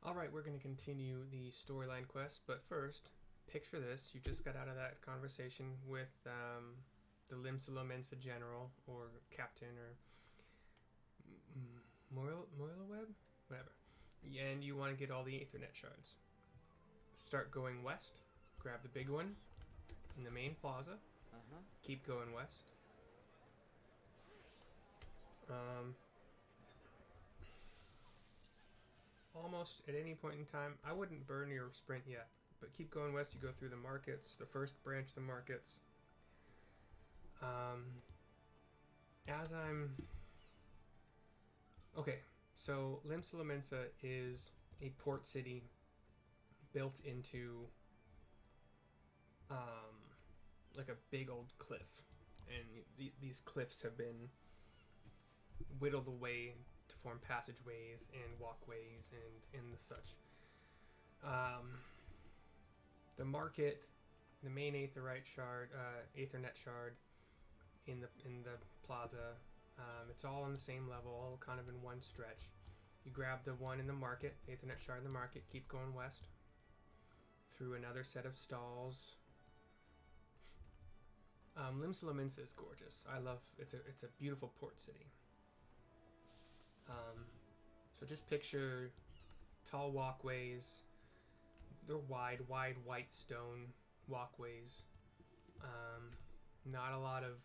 Alright, we're going to continue the storyline quest, but first, picture this. You just got out of that conversation with the Limsa Lominsa general, or captain, or Web? Whatever. And you want to get all the Aethernet shards. Start going west, grab the big one in the main plaza, keep going west. Almost at any point in time, I wouldn't burn your sprint yet, but keep going west. You go through the markets, the first branch of the markets. As I'm... Okay, so Limsa Lominsa is a port city built into like a big old cliff, and these cliffs have been whittled away to form passageways and walkways and the such. The market, the main Aetherite shard, Aethernet shard in the plaza, it's all on the same level, all kind of in one stretch. You grab the one in the market, Aethernet shard in the market, keep going west through another set of stalls. Limsa Lominsa is gorgeous. I love it's a beautiful port city. So just picture tall walkways. They're wide white stone walkways. Not a lot of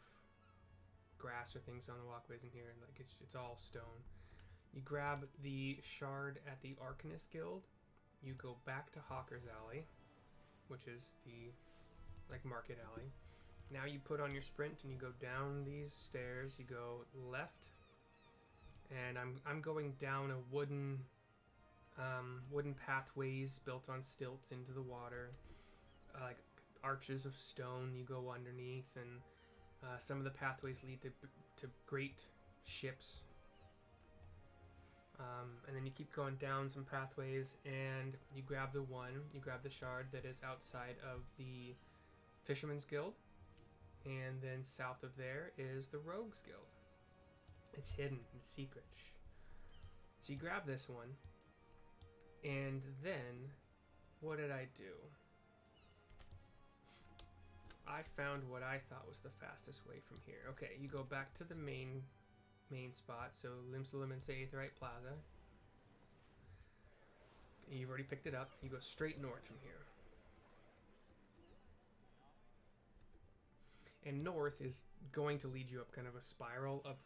grass or things on the walkways in here. Like it's all stone. You grab the shard at the Arcanist Guild. You go back to Hawker's Alley, which is the market alley. Now you put on your sprint and you go down these stairs. You go left, and I'm going down a wooden pathways built on stilts into the water, like arches of stone. You go underneath, and some of the pathways lead to great ships. And then you keep going down some pathways, and you grab the shard that is outside of the Fisherman's Guild, and then south of there is the Rogues Guild. It's hidden, it's secret. So you grab this one, and then what did I do? I found what I thought was the fastest way from here. Okay, you go back to the main spot, so Limsa Lominsa Aetherite Plaza. You've already picked it up. You go straight north from here. And north is going to lead you up kind of a spiral up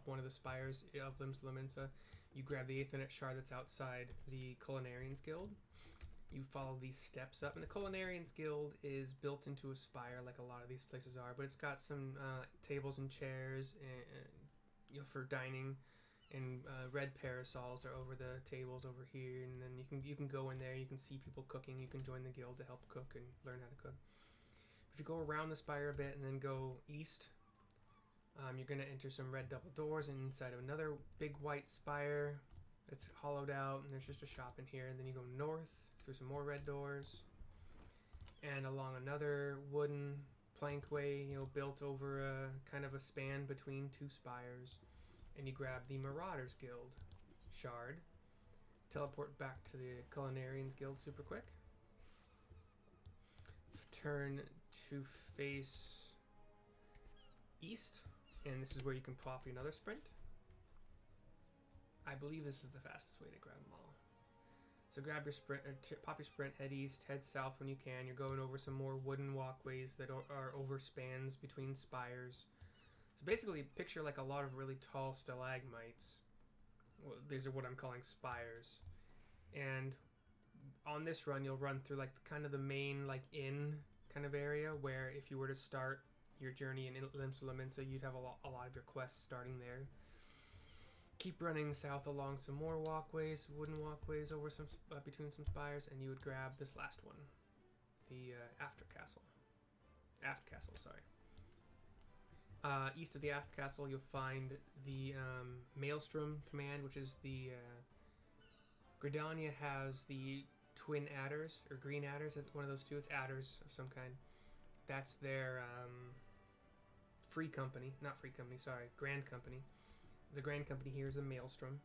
one of the spires of Limsa Lominsa. You grab the Aethernet shard that's outside the Culinarians Guild. You follow these steps up, and the Culinarians Guild is built into a spire like a lot of these places are, but it's got some tables and chairs and for dining, and red parasols are over the tables over here, and then you can go in there. You can see people cooking. You can join the guild to help cook and learn how to cook. If you go around the spire a bit and then go east, you're going to enter some red double doors inside of another big white spire that's hollowed out, and there's just a shop in here. And then you go north through some more red doors and along another wooden plankway, built over a kind of a span between two spires, and you grab the Marauders Guild shard. Teleport back to the Culinarians Guild super quick. Turn to face east, and this is where you can pop another sprint. I believe this is the fastest way to grab them all. So grab your sprint, pop your sprint, head east, head south when you can. You're going over some more wooden walkways that are over spans between spires. So basically, picture like a lot of really tall stalagmites. Well, these are what I'm calling spires. And on this run, you'll run through kind of the main inn kind of area, where if you were to start your journey in Limsa Lominsa, you'd have a lot of your quests starting there. Keep running south along some more walkways, wooden walkways over some between some spires, and you would grab this last one, the Aft Castle, sorry. East of the Aft Castle, you'll find the Maelstrom Command, which is the Gridania has the twin adders, or green adders, one of those two. It's adders of some kind. That's their Grand Company. The Grand Company here is a Maelstrom.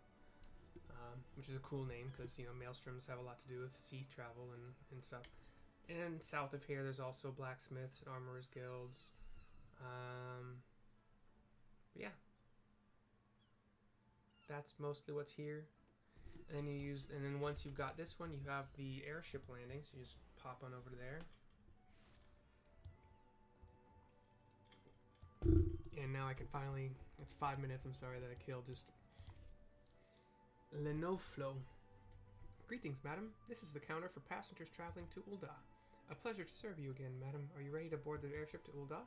which is a cool name because, you know, maelstroms have a lot to do with sea travel and stuff. And south of here, there's also blacksmiths and armorers guilds. But yeah, that's mostly what's here. And then and then once you've got this one, you have the airship landing. So you just pop on over to there. And now I can finally, it's 5 minutes, I'm sorry, that I killed just Lenoflo. Greetings, madam. This is the counter for passengers traveling to Ul'dah. A pleasure to serve you again, madam. Are you ready to board the airship to Ul'dah?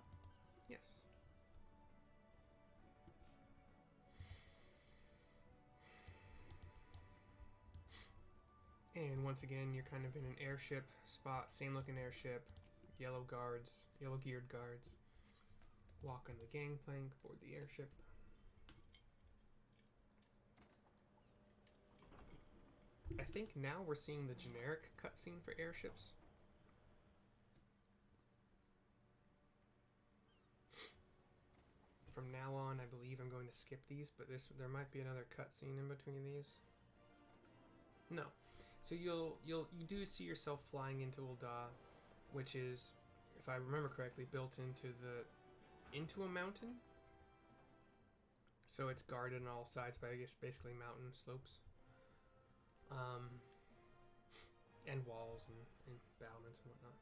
Yes. And once again, you're kind of in an airship spot, same looking airship, yellow geared guards. Walk on the gangplank, board the airship. I think now we're seeing the generic cutscene for airships. From now on, I believe I'm going to skip these, but there might be another cutscene in between these. No. So you do see yourself flying into Ul'dah, which is, if I remember correctly, built into a mountain. So it's guarded on all sides by, I guess, basically mountain slopes. And walls and battlements and whatnot.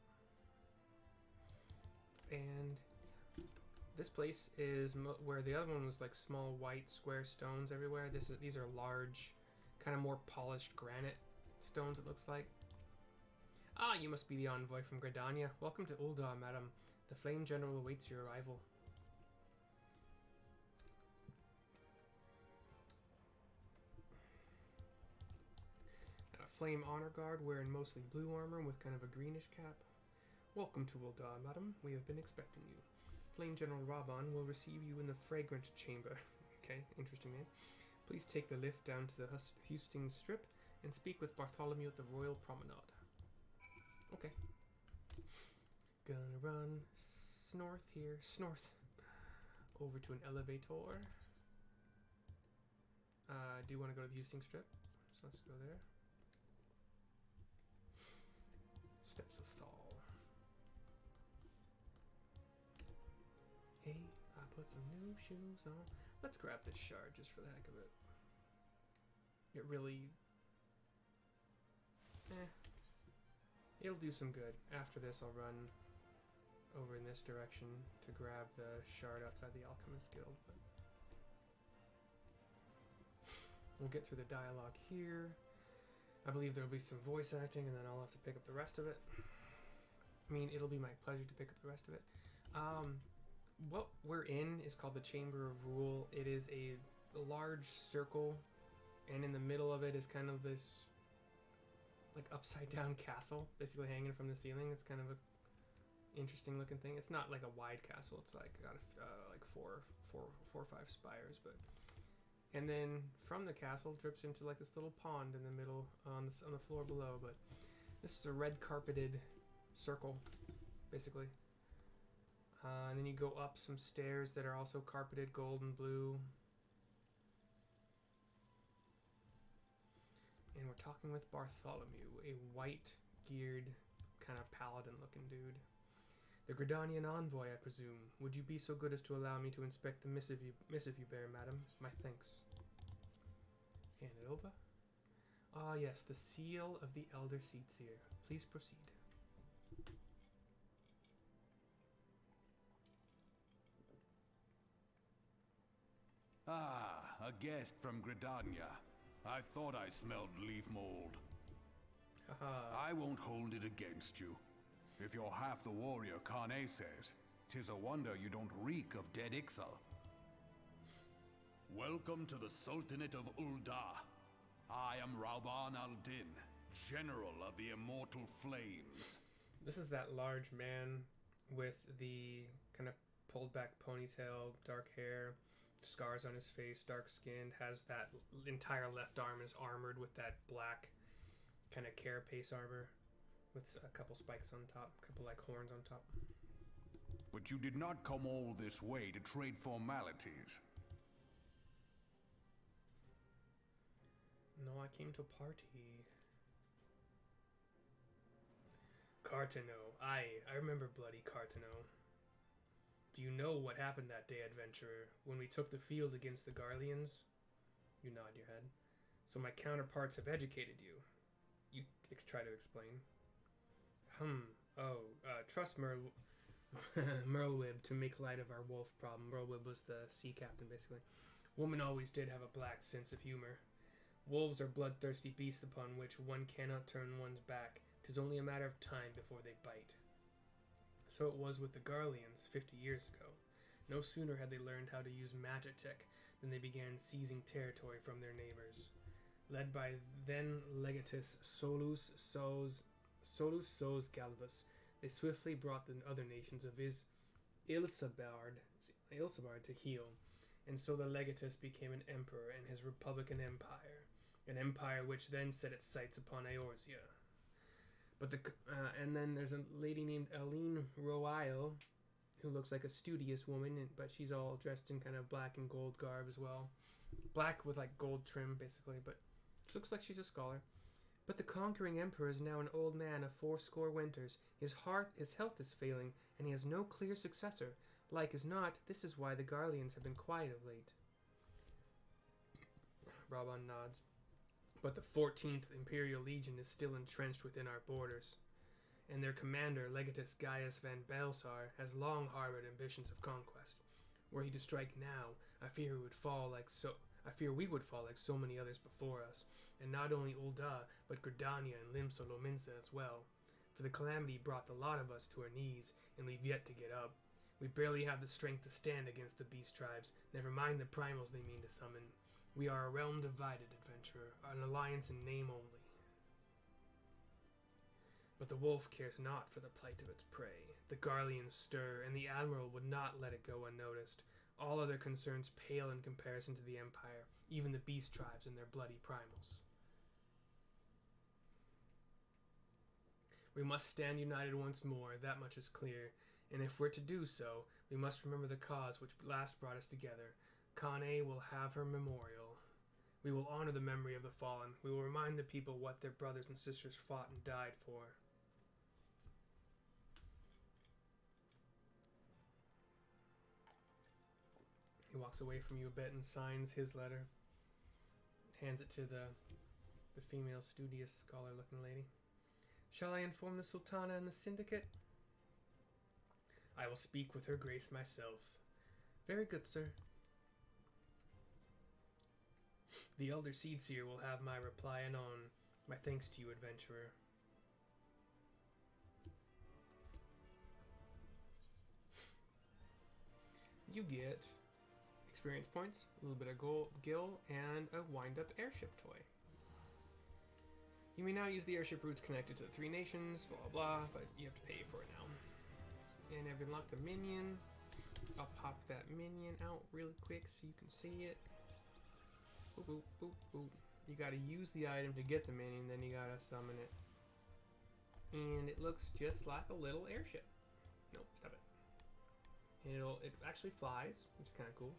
And this place is where the other one was like small white square stones everywhere. These are large, kind of more polished granite stones, it looks like. Ah, you must be the envoy from Gridania. Welcome to Ul'dah, madam. The Flame General awaits your arrival. And a Flame Honor Guard wearing mostly blue armor with kind of a greenish cap. Welcome to Ul'dah, madam. We have been expecting you. Flame General Raban will receive you in the Fragrant Chamber. Okay, interesting name. Please take the lift down to the Hustings Strip and speak with Bartholomew at the Royal Promenade. Okay. Gonna run north here. Snorth. Over to an elevator. I do want to go to the Hustings Strip, so let's go there. Steps of Thal. Hey, I put some new shoes on. Let's grab this shard just for the heck of it. It really... It'll do some good. After this, I'll run over in this direction to grab the shard outside the Alchemist Guild. But we'll get through the dialogue here. I believe there'll be some voice acting, and then I'll have to pick up the rest of it. I mean, it'll be my pleasure to pick up the rest of it. What we're in is called the Chamber of Rule. It is a large circle, and in the middle of it is kind of this like upside down castle basically hanging from the ceiling. It's kind of a interesting looking thing. It's not like a wide castle. It's like got like four or five spires, but and then from the castle drips into like this little pond in the middle on the floor below. But this is a red carpeted circle basically. And then you go up some stairs that are also carpeted gold and blue. And we're talking with Bartholomew, a white-geared, kind of paladin-looking dude. The Gridanian envoy, I presume. Would you be so good as to allow me to inspect the missive you bear, madam? My thanks. Hand it over. Ah, yes, the seal of the Elder Seatseer. Please proceed. Ah, a guest from Gridania. I thought I smelled leaf mold. I won't hold it against you. If you're half the warrior Kane says, 'tis a wonder you don't reek of dead Ixal. Welcome to the Sultanate of Ul'dah. I am Rauban al-Din, General of the Immortal Flames. This is that large man with the kind of pulled back ponytail, dark hair, scars on his face, dark skinned, has that entire left arm is armored with that black kind of carapace armor with a couple spikes on top, a couple like horns on top. But you did not come all this way to trade formalities. No, I came to party. Cartano. I remember bloody Cartano. Do you know what happened that day, adventurer, when we took the field against the Garleans? You nod your head. So my counterparts have educated you. You try to explain. Trust Merlwib to make light of our wolf problem. Merlwib was the sea captain, basically. Woman always did have a black sense of humor. Wolves are bloodthirsty beasts upon which one cannot turn one's back. 'Tis only a matter of time before they bite. So it was with the Garleans 50 years ago. No sooner had they learned how to use magitech than they began seizing territory from their neighbors. Led by then Legatus Solus Sos Galvus, they swiftly brought the other nations of his Ilsabard to heel, and so the Legatus became an emperor in his Republican Empire, an empire which then set its sights upon Eorzea. But and then there's a lady named Aline Royal, who looks like a studious woman, but she's all dressed in kind of black and gold garb as well. Black with like gold trim, basically, but she looks like she's a scholar. But the conquering emperor is now an old man of 80 winters. His health is failing, and he has no clear successor. Like as not, this is why the Garleans have been quiet of late. Raban nods. But the 14th Imperial Legion is still entrenched within our borders, and their commander, Legatus Gaius van Belsar, has long harbored ambitions of conquest. Were he to strike now, I fear we would fall like so many others before us, and not only Ul'dah, but Gridanian and Limsa Lominsa as well. For the calamity brought the lot of us to our knees, and we've yet to get up. We barely have the strength to stand against the beast tribes, never mind the primals they mean to summon. We are a realm divided, adventurer, an alliance in name only. But the wolf cares not for the plight of its prey. The Garleans stir, and the admiral would not let it go unnoticed. All other concerns pale in comparison to the Empire, even the beast tribes and their bloody primals. We must stand united once more, that much is clear, and if we're to do so, we must remember the cause which last brought us together. Kane will have her memorial. We will honor the memory of the fallen. We will remind the people what their brothers and sisters fought and died for. He walks away from you a bit and signs his letter. Hands it to the female, studious, scholar-looking lady. Shall I inform the Sultana and the Syndicate? I will speak with her grace myself. Very good, sir. The Elder Seedseer will have my reply anon. My thanks to you, adventurer. You get experience points, a little bit of gil, and a wind-up airship toy. You may now use the airship routes connected to the 3 nations, blah blah blah, but you have to pay for it now. And I've unlocked a minion. I'll pop that minion out really quick so you can see it. Boop, boop, boop, boop. You gotta use the item to get the minion, then you gotta summon it. And it looks just like a little airship. Nope, stop it. And it actually flies, which is kind of cool.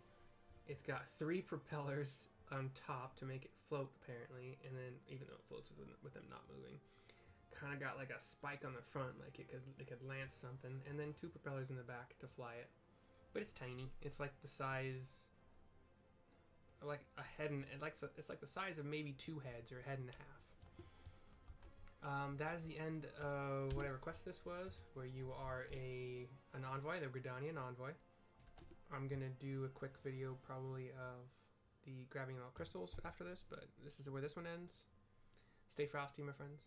It's got 3 propellers on top to make it float, apparently, and then even though it floats with them not moving, kind of got like a spike on the front, like it could lance something, and then 2 propellers in the back to fly it. But it's tiny. It's like the size, like a head, and it's like the size of maybe 2 heads or a head and a half. That is the end of whatever quest this was, where you are an envoy, the Gridanian envoy. I'm gonna do a quick video probably of the grabbing all crystals after this, but this is where this one ends. Stay frosty, my friends.